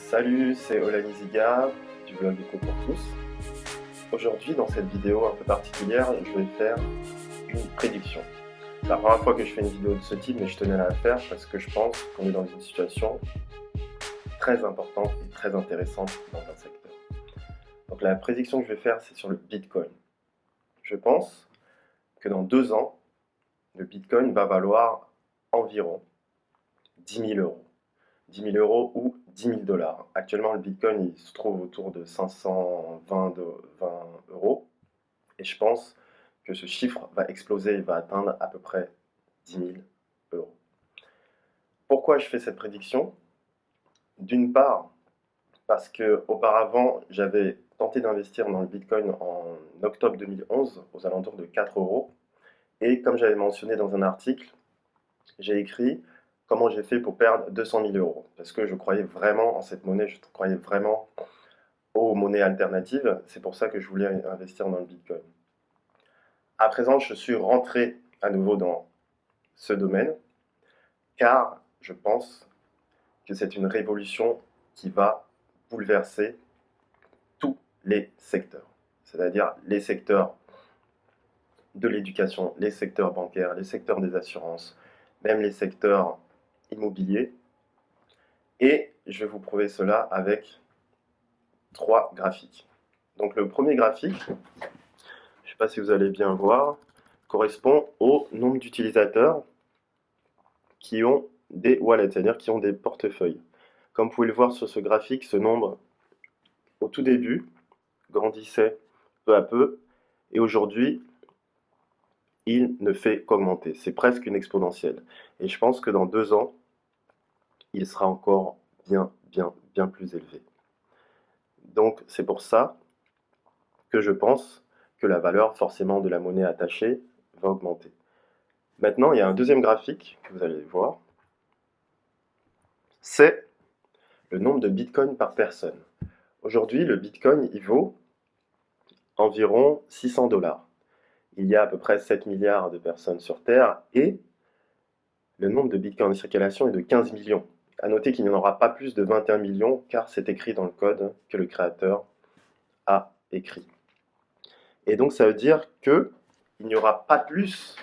Salut, c'est Olani Ziga du blog Éco pour tous. Aujourd'hui, dans cette vidéo un peu particulière, je vais faire une prédiction. C'est la première fois que je fais une vidéo de ce type, mais je tenais à la faire parce que je pense qu'on est dans une situation très importante et très intéressante dans un secteur. Donc la prédiction que je vais faire, c'est sur le Bitcoin. Je pense que dans 2 ans, le Bitcoin va valoir environ 10 000 euros. 10 000 euros ou 10 000 dollars. Actuellement, le Bitcoin il se trouve autour de 520 euros. Et je pense que ce chiffre va exploser et va atteindre à peu près 10 000 euros. Pourquoi je fais cette prédiction? D'une part, parce que auparavant, j'avais tenté d'investir dans le Bitcoin en octobre 2011 aux alentours de 4 euros. Et comme j'avais mentionné dans un article, j'ai écrit comment j'ai fait pour perdre 200 000 euros. Parce que je croyais vraiment en cette monnaie, je croyais vraiment aux monnaies alternatives. C'est pour ça que je voulais investir dans le Bitcoin. À présent, je suis rentré à nouveau dans ce domaine, car je pense que c'est une révolution qui va bouleverser tous les secteurs. C'est-à-dire les secteurs de l'éducation, les secteurs bancaires, les secteurs des assurances, même les secteurs immobiliers. Et je vais vous prouver cela avec 3 graphiques. Donc le premier graphique, je ne sais pas si vous allez bien voir, correspond au nombre d'utilisateurs qui ont des wallets, c'est-à-dire qui ont des portefeuilles. Comme vous pouvez le voir sur ce graphique, ce nombre, au tout début, grandissait peu à peu, et aujourd'hui, il ne fait qu'augmenter. C'est presque une exponentielle. Et je pense que dans 2 ans, il sera encore bien plus élevé. Donc c'est pour ça que je pense que la valeur forcément de la monnaie attachée va augmenter. Maintenant, il y a un deuxième graphique que vous allez voir. C'est le nombre de bitcoins par personne. Aujourd'hui, le bitcoin, il vaut environ 600 $. Il y a à peu près 7 milliards de personnes sur Terre et le nombre de bitcoins en circulation est de 15 millions. À noter qu'il n'y en aura pas plus de 21 millions car c'est écrit dans le code que le créateur a écrit. Et donc ça veut dire qu'il n'y aura pas plus,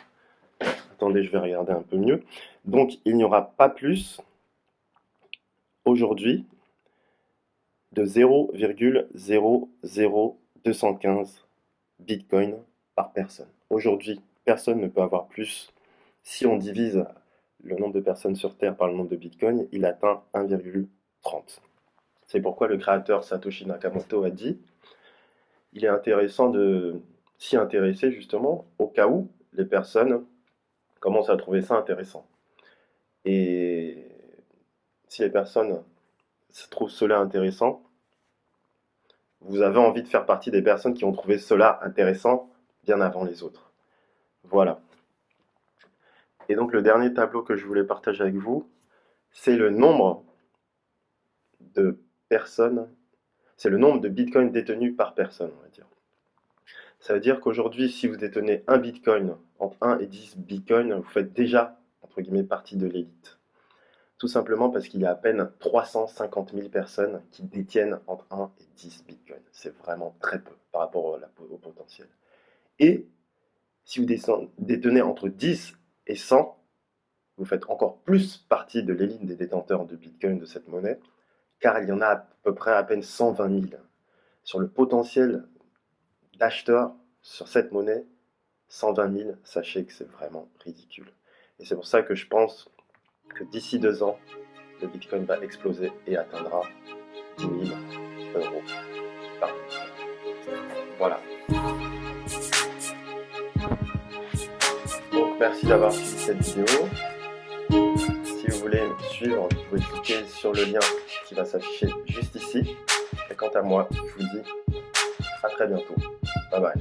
attendez je vais regarder un peu mieux, donc il n'y aura pas plus aujourd'hui de 0,00215 bitcoins par personne. Aujourd'hui, personne ne peut avoir plus. Si on divise le nombre de personnes sur Terre par le nombre de bitcoins, il atteint 1,30. C'est pourquoi le créateur Satoshi Nakamoto a dit il est intéressant de s'y intéresser justement au cas où les personnes commencent à trouver ça intéressant. Et si les personnes trouvent cela intéressant, vous avez envie de faire partie des personnes qui ont trouvé cela intéressant bien avant les autres. Voilà. Et donc le dernier tableau que je voulais partager avec vous, c'est le nombre de personnes, c'est le nombre de bitcoins détenus par personne, on va dire. Ça veut dire qu'aujourd'hui, si vous détenez un bitcoin, entre 1 et 10 bitcoins, vous faites déjà, entre guillemets, partie de l'élite. Tout simplement parce qu'il y a à peine 350 000 personnes qui détiennent entre 1 et 10 bitcoins. C'est vraiment très peu par rapport au potentiel. Et si vous détenez entre 10 et 100, vous faites encore plus partie de l'élite des détenteurs de bitcoin de cette monnaie, car il y en a à peu près à peine 120 000. Sur le potentiel d'acheteurs sur cette monnaie, 120 000, sachez que c'est vraiment ridicule. Et c'est pour ça que je pense que d'ici 2 ans, le Bitcoin va exploser et atteindra 10 000 euros par Bitcoin. Voilà. Donc merci d'avoir suivi cette vidéo. Si vous voulez me suivre, vous pouvez cliquer sur le lien qui va s'afficher juste ici. Et quant à moi, je vous dis à très bientôt. Bye bye.